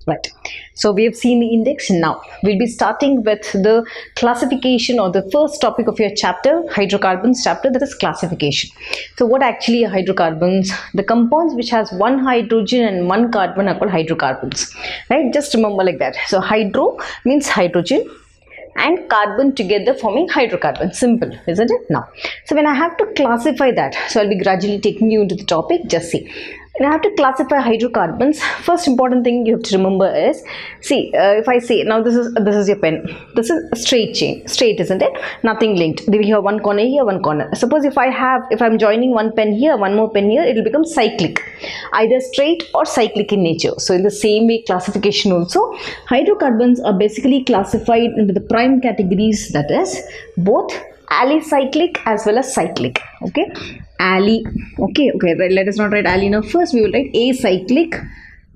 Right. So we have seen the index. Now we'll be starting with the classification, or the first topic of your chapter, hydrocarbons chapter, that is classification. So what actually are hydrocarbons? The compounds which has one hydrogen and one carbon are called hydrocarbons. Right? Just remember like that. So hydro means hydrogen and carbon together forming hydrocarbon. Simple, isn't it? Now, so when I have to classify that, so I'll be gradually taking you into the topic. Just see. When I have to classify hydrocarbons, first important thing you have to remember is, see, if I say, now this is your pen, this is a straight chain, straight, isn't it? Nothing linked. They will have one corner here, one corner. Suppose if I'm joining one pen here, one more pen here, it will become cyclic, either straight or cyclic in nature. So in the same way, classification also, hydrocarbons are basically classified into the prime categories, that is both alicyclic as well as cyclic. Okay, let us not write ali now. First we will write acyclic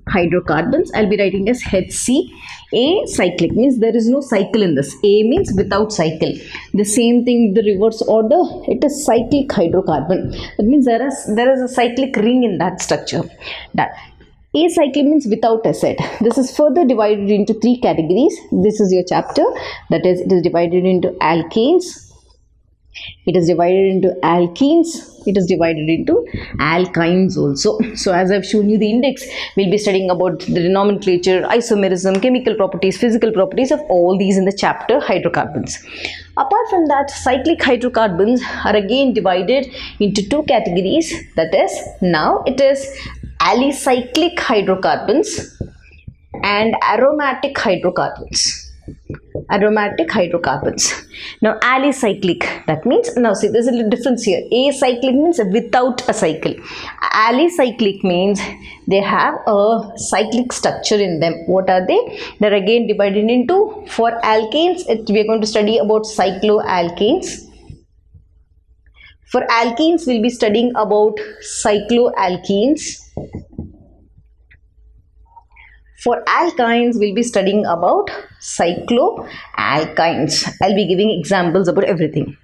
hydrocarbons. I'll be writing as HC. Acyclic means there is no cycle in this. A means without cycle. The same thing, the reverse order, it is cyclic hydrocarbon. That means there is a cyclic ring in that structure. That acyclic means without acid. This is further divided into three categories. This is your chapter, that is, it is divided into alkanes, it is divided into alkenes, it is divided into alkynes also. So as I've shown you the index, we'll be studying about the nomenclature, isomerism, chemical properties, physical properties of all these in the chapter hydrocarbons. Apart from that, cyclic hydrocarbons are again divided into two categories, that is, now it is alicyclic hydrocarbons and aromatic hydrocarbons. Aromatic hydrocarbons. Now alicyclic, that means, now see there's a little difference here. Acyclic means without a cycle. Alicyclic means they have a cyclic structure in them. What are they? They're again divided into, for alkanes, we are going to study about cycloalkanes. For alkenes, we'll be studying about cycloalkenes. For alkynes, we'll be studying about cycloalkynes. I'll be giving examples about everything.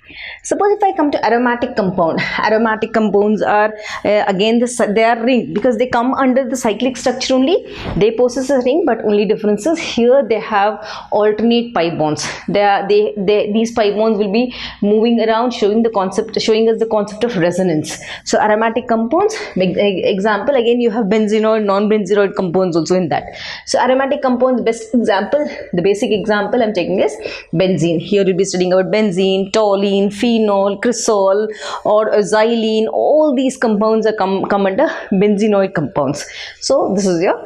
Suppose if I come to aromatic compound, aromatic compounds are again they are ring, because they come under the cyclic structure only. They possess a ring, but only differences here they have alternate pi bonds. These pi bonds will be moving around, showing us the concept of resonance. So aromatic compounds, example again you have benzenoid, non-benzenoid compounds also in that. So aromatic compounds, the basic example I'm taking is benzene. Here we'll be studying about benzene, toluene, phenol, cresol, or xylene. All these compounds are come under benzenoid compounds. So this is your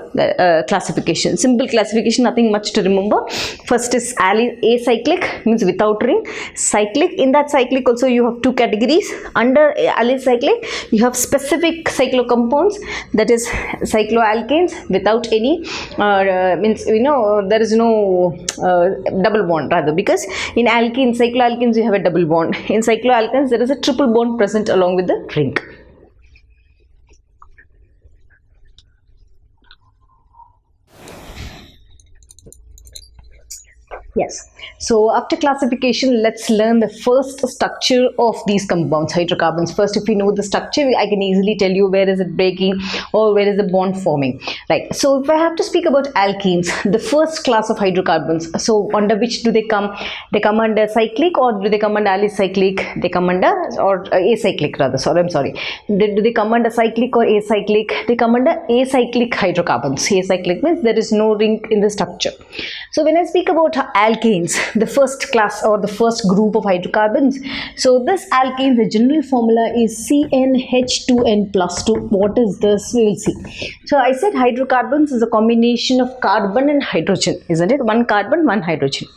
classification. Simple classification, nothing much to remember. First is acyclic, means without ring. Cyclic, in that cyclic also you have two categories. Under alicyclic you have specific cyclocompounds, that is cycloalkanes without any means there is no double bond, rather, because in alkenes, cycloalkenes, you have a double bond. In cycloalkanes there is a triple bond present along with the ring. Yes. So after classification, let's learn the first structure of these compounds, hydrocarbons. First, if we know the structure, I can easily tell you where is it breaking or where is the bond forming. Right. So if I have to speak about alkenes, the first class of hydrocarbons, so under which do they come? They come under cyclic, or do they come under alicyclic? They come under, or acyclic rather, sorry, I'm sorry. Do they come under cyclic or acyclic? They come under acyclic hydrocarbons. Acyclic means there is no ring in the structure. So when I speak about alkanes, the first class or the first group of hydrocarbons, so this alkane, the general formula is CnH2n+2. What is this? We will see. So I said hydrocarbons is a combination of carbon and hydrogen, isn't it? One carbon, one hydrogen.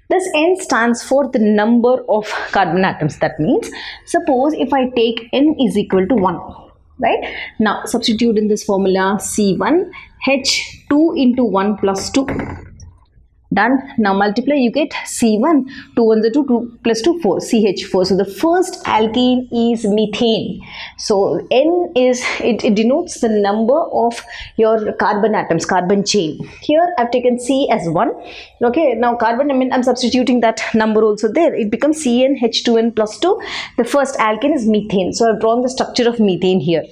This N stands for the number of carbon atoms. That means, suppose if I take N is equal to 1, right? Now substitute in this formula C1H2 into 1 plus 2. Done. Now multiply, you get C1, 2 1s are 2, 2 plus 2, 4, CH4. So the first alkene is methane. So N is, it denotes the number of your carbon atoms, carbon chain. Here I've taken C as 1. Okay, now carbon, I'm substituting that number also there. It becomes CnH2n plus 2. The first alkene is methane. So I've drawn the structure of methane here.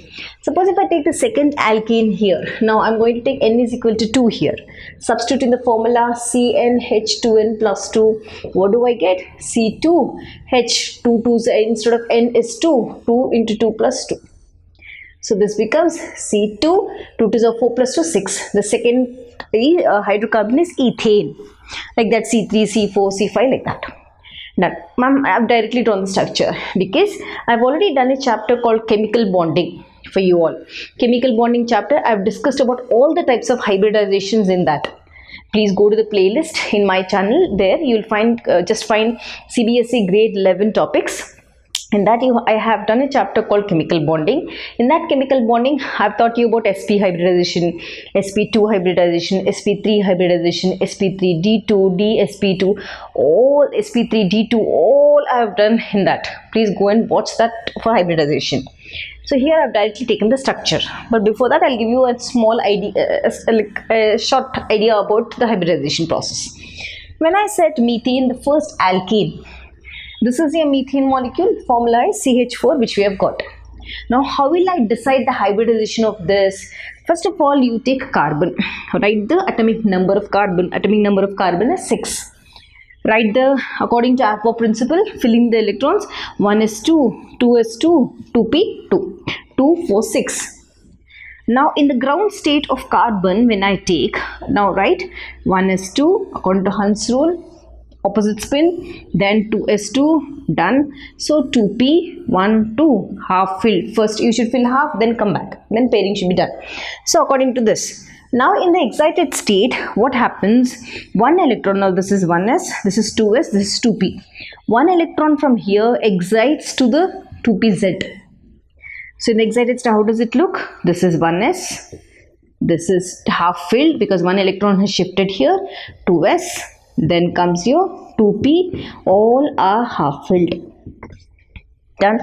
Suppose if I take the second alkene here, now I'm going to take N is equal to 2 here. Substitute in the formula CnH2n plus 2. What do I get? C2H, 2 instead of N is 2, 2 into 2 plus 2. So this becomes C2, 2 to the 4 plus 2, 6. The second hydrocarbon is ethane. Like that, C3, C4, C5, like that. Done. Ma'am, I have directly drawn the structure because I've already done a chapter called chemical bonding for you all. Chemical bonding chapter, I've discussed about all the types of hybridizations in that. Please go to the playlist in my channel. There you will find, just find CBSE grade 11 topics. In that I have done a chapter called chemical bonding. In that chemical bonding, I've taught you about sp hybridization, sp2 hybridization, sp3 hybridization, sp3d2, dsp2, all sp3d2, all I have done in that. Please go and watch that for hybridization. So here I've directly taken the structure, but before that I'll give you a small idea, a short idea about the hybridization process. When I said methane, the first alkene, this is a methane molecule, formula is CH4, which we have got. Now how will I decide the hybridization of this? First of all, you take carbon, write the atomic number of carbon. Atomic number of carbon is 6. Write the, according to Apple principle, filling the electrons, 1s2, 2s2, 2p, 2, 2, 4, 6. Now in the ground state of carbon, when I take, now write 1s2 according to Hund's rule, opposite spin, then 2s2, done. So 2p, 1, 2, half filled. First you should fill half, then come back, then pairing should be done. So according to this, now in the excited state, what happens? One electron, now this is 1s, this is 2s, this is 2p. One electron from here excites to the 2pz. So in the excited state, how does it look? This is 1s, this is half filled because one electron has shifted here, 2s, then comes your 2p, all are half filled. Done.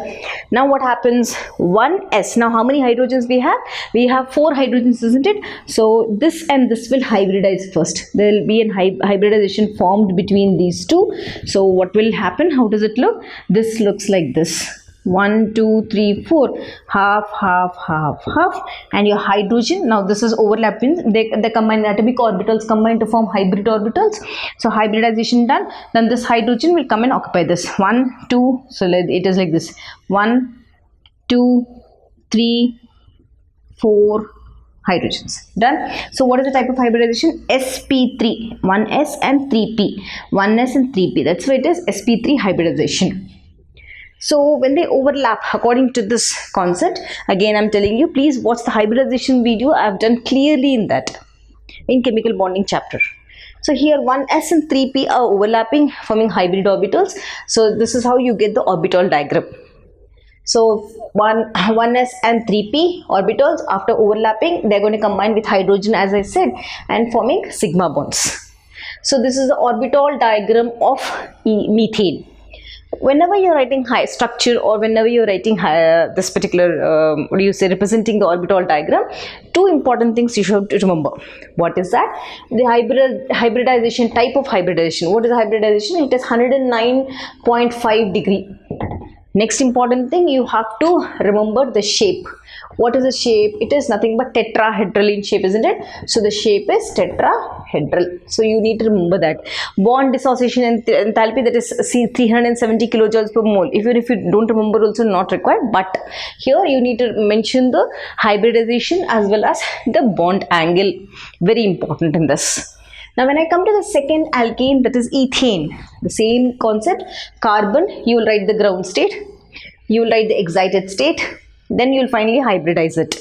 Now what happens? 1s. Now how many hydrogens we have? We have 4 hydrogens, isn't it? So this and this will hybridize first. There will be a hybridization formed between these two. So what will happen? How does it look? This looks like this. 1, 2, 3, 4, half, half, half, half, and your hydrogen, now this is overlapping, they combine, the atomic orbitals combine to form hybrid orbitals. So hybridization done, then this hydrogen will come and occupy this 1, 2, so it is like this 1, 2, 3, 4 hydrogens. Done. So what is the type of hybridization? sp3, 1s and 3p, 1s and 3p, that's why it is sp3 hybridization. So when they overlap, according to this concept, again I'm telling you, please watch the hybridization video. I have done clearly in that, in chemical bonding chapter. So here 1s and 3p are overlapping, forming hybrid orbitals. So this is how you get the orbital diagram. So 1s and 3p orbitals, after overlapping, they're going to combine with hydrogen, as I said, and forming sigma bonds. So this is the orbital diagram of methane. Whenever you're writing high structure, or whenever you're writing this particular, representing the orbital diagram, 2 important things you should remember. What is that? The hybridization, type of hybridization. What is hybridization? It is 109.5 degree. Next important thing, you have to remember the shape. What is the shape? It is nothing but tetrahedral in shape, isn't it? So the shape is tetrahedral. So you need to remember that. Bond dissociation and enthalpy, that is 370 kilojoules per mole. Even if you don't remember, also not required. But here you need to mention the hybridization as well as the bond angle. Very important in this. Now when I come to the second alkane, that is ethane, the same concept. Carbon, you will write the ground state, you will write the excited state, then you will finally hybridize it.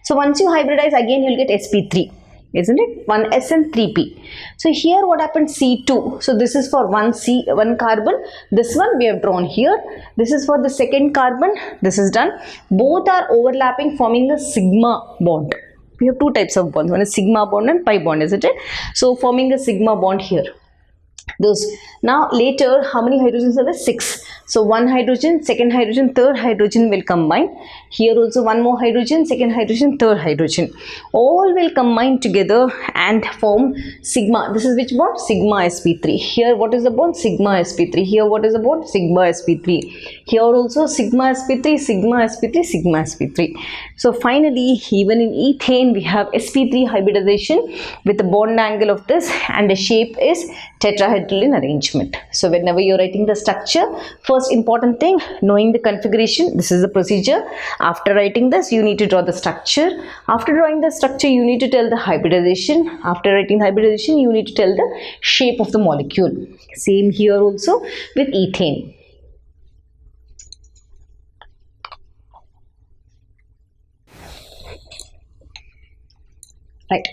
So once you hybridize, again you will get sp3, isn't it? 1s and 3p. So here what happened? C2. So this is for one carbon. This one we have drawn here. This is for the second carbon. This is done. Both are overlapping, forming a sigma bond. We have 2 types of bonds. One is sigma bond and pi bond, isn't it? So forming a sigma bond here. Those. Now later, how many hydrogens are there? 6. So one hydrogen, second hydrogen, third hydrogen will combine. Here also one more hydrogen, second hydrogen, third hydrogen. All will combine together and form sigma. This is which bond? Sigma sp3. Here what is the bond? Sigma sp3. Here what is the bond? Sigma sp3. Here also sigma sp3, sigma sp3, sigma sp3. So finally, even in ethane, we have sp3 hybridization with the bond angle of this, and the shape is tetrahedral in arrangement. So whenever you're writing the structure, first important thing, knowing the configuration. This is the procedure. After writing this, you need to draw the structure. After drawing the structure, you need to tell the hybridization. After writing hybridization, you need to tell the shape of the molecule. Same here also with ethane. Right.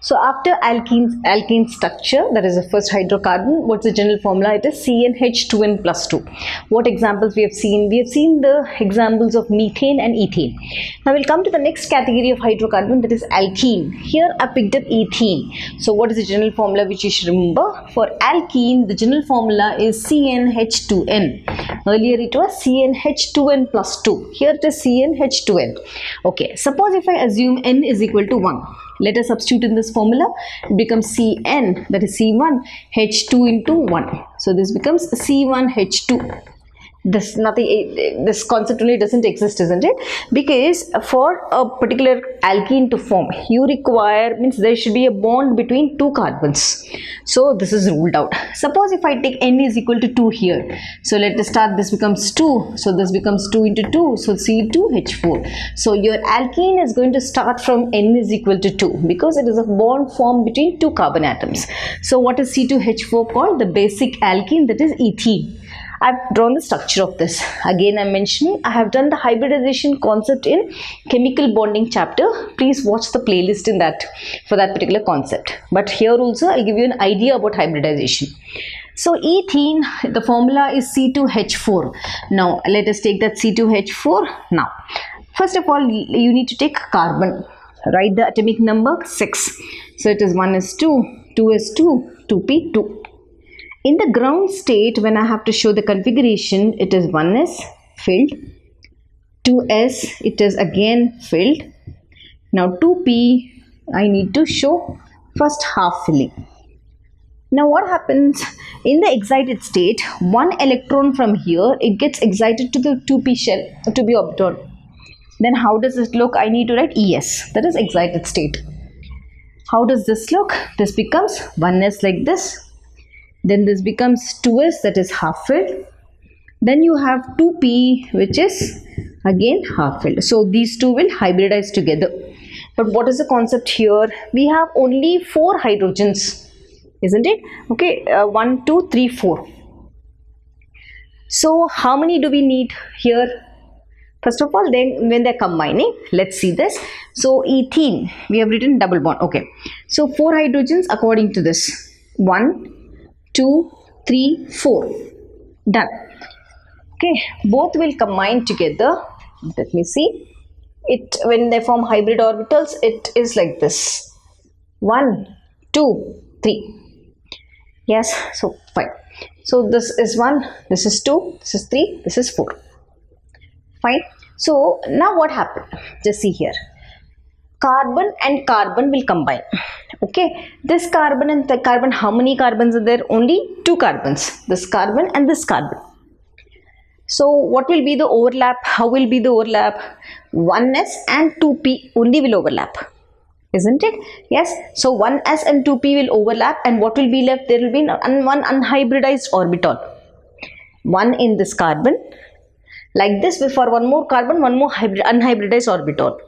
So after alkene structure, that is the first hydrocarbon, what's the general formula? It is CnH2n plus 2. What examples we have seen? We have seen the examples of methane and ethane. Now we'll come to the next category of hydrocarbon, that is alkene. Here I picked up ethene. So what is the general formula which you should remember? For alkene, the general formula is CnH2n. Earlier it was CnH2n plus 2. Here it is CnH2n. Okay, suppose if I assume n is equal to 1. Let us substitute in this formula. It becomes Cn, that is C1 H2 into 1. So this becomes C1 H2. This concept only doesn't exist, isn't it? Because for a particular alkene to form, you require, means there should be a bond between two carbons. So this is ruled out. Suppose if I take n is equal to 2 here. So let us start, this becomes 2. So this becomes 2 into 2. So C2H4. So your alkene is going to start from n is equal to 2 because it is a bond formed between two carbon atoms. So what is C2H4 called? The basic alkene, that is ethene. I've drawn the structure of this. Again, I'm mentioning I have done the hybridization concept in chemical bonding chapter. Please watch the playlist in that for that particular concept. But here also I'll give you an idea about hybridization. So ethene, the formula is C2H4. Now let us take that C2H4. Now, first of all, you need to take carbon. Write the atomic number 6. So it is 1s2, 2s2, 2p2. In the ground state, when I have to show the configuration, it is 1s filled, 2s, it is again filled. Now 2p, I need to show first half filling. Now what happens in the excited state, one electron from here, it gets excited to the 2p shell, 2p orbital. Then how does it look? I need to write ES, that is excited state. How does this look? This becomes 1s like this. Then this becomes 2s, that is half filled. Then you have 2p, which is again half filled. So these two will hybridize together. But what is the concept here? We have only 4 hydrogens, isn't it? Okay, 1, 2, 3, 4. So how many do we need here? First of all, then when they're combining, let's see this. So ethene, we have written double bond. Okay, so 4 hydrogens according to this. 1, 2, 3, 4. Done. Okay, both will combine together. Let me see. It when they form hybrid orbitals, it is like this. 1, 2, 3. Yes, so fine. So this is 1, this is 2, this is 3, this is 4. Fine. So now what happened? Just see here. Carbon and carbon will combine. Okay, this carbon and the carbon, how many carbons are there? Only 2 carbons. This carbon and this carbon. So what will be the overlap? How will be the overlap? 1s and 2p only will overlap, isn't it? Yes. So 1s and 2p will overlap, and what will be left? There will be one unhybridized orbital. One in this carbon. Like this, for one more carbon, one more unhybridized orbital.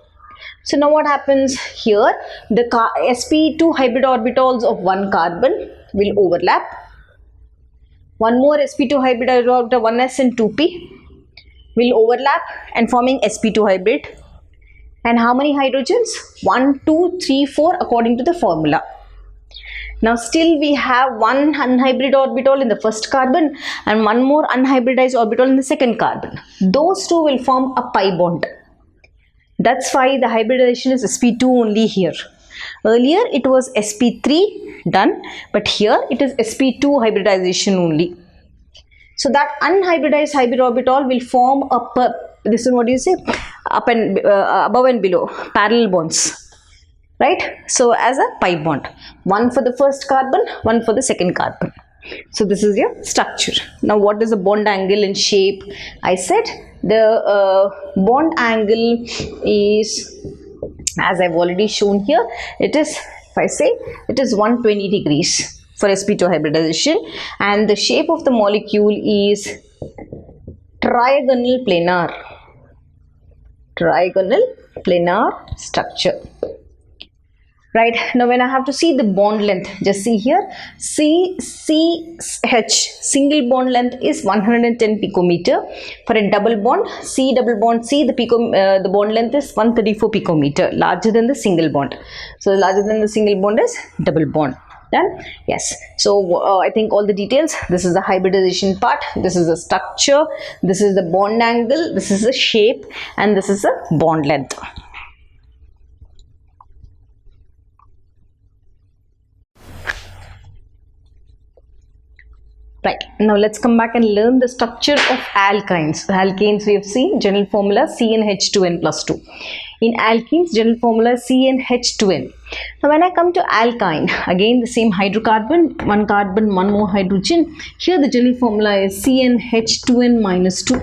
So now what happens here? The sp2 hybrid orbitals of one carbon will overlap. One more sp2 hybrid orbital, 1s and 2p will overlap and forming sp2 hybrid. And how many hydrogens? 1, 2, 3, 4 according to the formula. Now still we have one unhybrid orbital in the first carbon and one more unhybridized orbital in the second carbon. Those two will form a pi bond. That's why the hybridization is sp2 only here. Earlier it was sp3 done, but here it is sp2 hybridization only. So that unhybridized hybrid orbital will form this one, what do you say, up and above and below parallel bonds, right? So as a pi bond, one for the first carbon, one for the second carbon. So this is your structure. Now what is the bond angle and shape? I said the bond angle is, as I've already shown here, it is, if I say, it is 120 degrees for sp2 hybridization, and the shape of the molecule is trigonal planar structure. Right, now when I have to see the bond length, just see here, CH, single bond length is 110 picometer. For a double bond, C double bond C, the bond length is 134 picometer, larger than the single bond. So larger than the single bond is double bond. Done? Yes. So I think all the details, this is the hybridization part, this is the structure, this is the bond angle, this is the shape, and this is the bond length. Right, now let's come back and learn the structure of alkynes. Alkanes we have seen, general formula CnH2n plus 2. In alkenes, general formula CnH2n. Now when I come to alkyne, again the same hydrocarbon, one carbon, one more hydrogen. Here the general formula is CnH2n minus 2.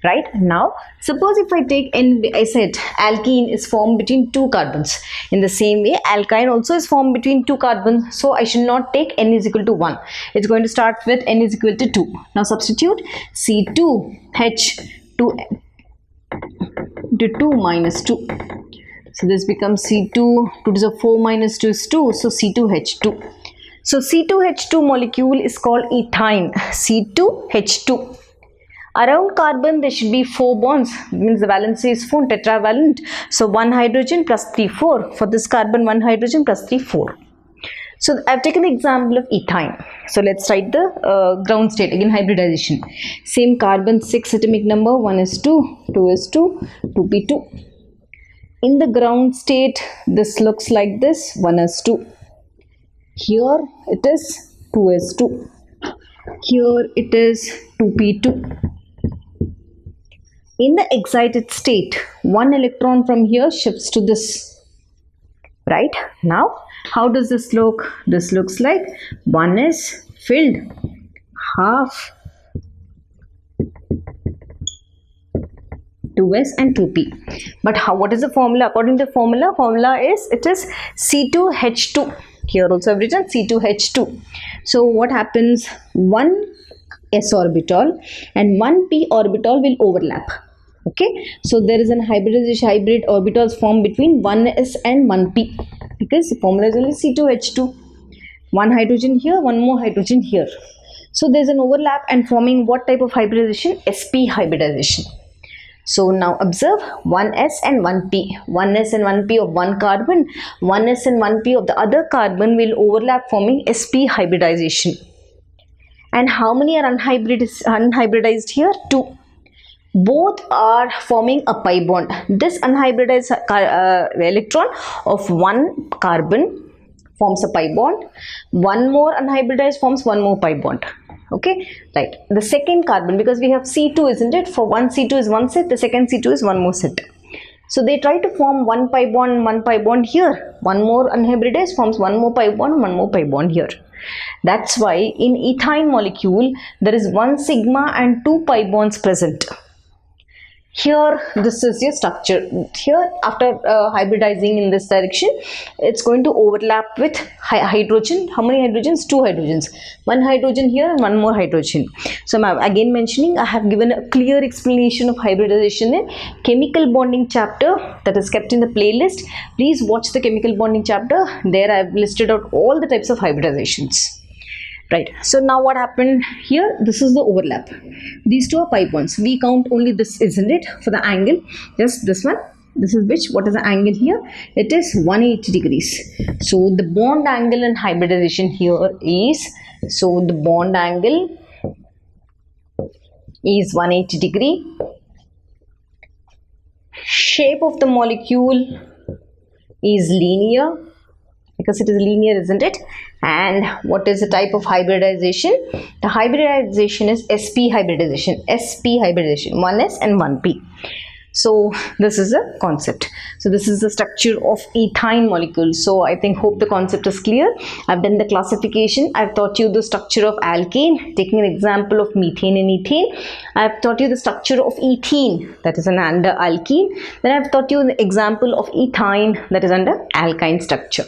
Right, now suppose if I take I said alkene is formed between two carbons. In the same way, alkyne also is formed between two carbons. So I should not take n is equal to 1. It's going to start with n is equal to 2. Now substitute C2H2 to 2 minus 2. So this becomes C2, 2 to the 4 minus 2 is 2. So C2H2. So C2H2 molecule is called ethyne. C2H2. Around carbon there should be 4 bonds, means the valency is 4, tetravalent. So 1 hydrogen plus 3, 4. For this carbon 1 hydrogen plus 3, 4. So I have taken the example of ethyne. So let's write the ground state, again hybridization. Same carbon 6 atomic number, 1 is 2, 2 is 2, 2p2. In the ground state this looks like this, 1 is 2. Here it is 2 is 2. Here it is 2p2. In the excited state, 1 electron from here shifts to this. Right? Now, how does this look? This looks like 1 is filled, half, 2s and 2p. But what is the formula? According to the formula is, it is C2H2. Here also I've written C2H2. So what happens? 1 s orbital and 1 p orbital will overlap. Okay, so there is an hybrid orbitals formed between 1s and 1p, because the formula is only C2H2. 1 hydrogen here, 1 more hydrogen here. So there is an overlap and forming what type of hybridization? Sp hybridization. So now observe 1s and 1p. 1s and 1p of one carbon, 1s and 1p of the other carbon will overlap, forming sp hybridization. And how many are unhybridized here? 2. Both are forming a pi bond. This unhybridized electron of one carbon forms a pi bond. One more unhybridized forms one more pi bond. Okay, right. The second carbon, because we have C2, isn't it? For one C2 is one set, the second C2 is one more set. So they try to form one pi bond here. One more unhybridized forms one more pi bond here. That's why in ethyne molecule there is 1 sigma and 2 pi bonds present. Here this is your structure. Here after hybridizing in this direction, it's going to overlap with hydrogen. How many hydrogens? 2 hydrogens. 1 hydrogen here and 1 more hydrogen. So I'm again mentioning, I have given a clear explanation of hybridization in chemical bonding chapter that is kept in the playlist. Please watch the chemical bonding chapter. There I have listed out all the types of hybridizations. Right, so now what happened here? This is the overlap. These two are pi bonds. We count only this, isn't it? For the angle, just this one. This is which? What is the angle here? It is 180 degrees. So the bond angle in hybridization here is, so the bond angle is 180 degree. Shape of the molecule is linear. because it is linear, isn't it? And what is the type of hybridization? The hybridization is sp hybridization. 1s and 1p. So this is a concept. So this is the structure of ethyne molecules. So I hope the concept is clear. I've done the classification. I've taught you the structure of alkane, taking an example of methane and ethane. I've taught you the structure of ethene, that is an under alkene. Then I've taught you the example of ethyne, that is under alkyne structure.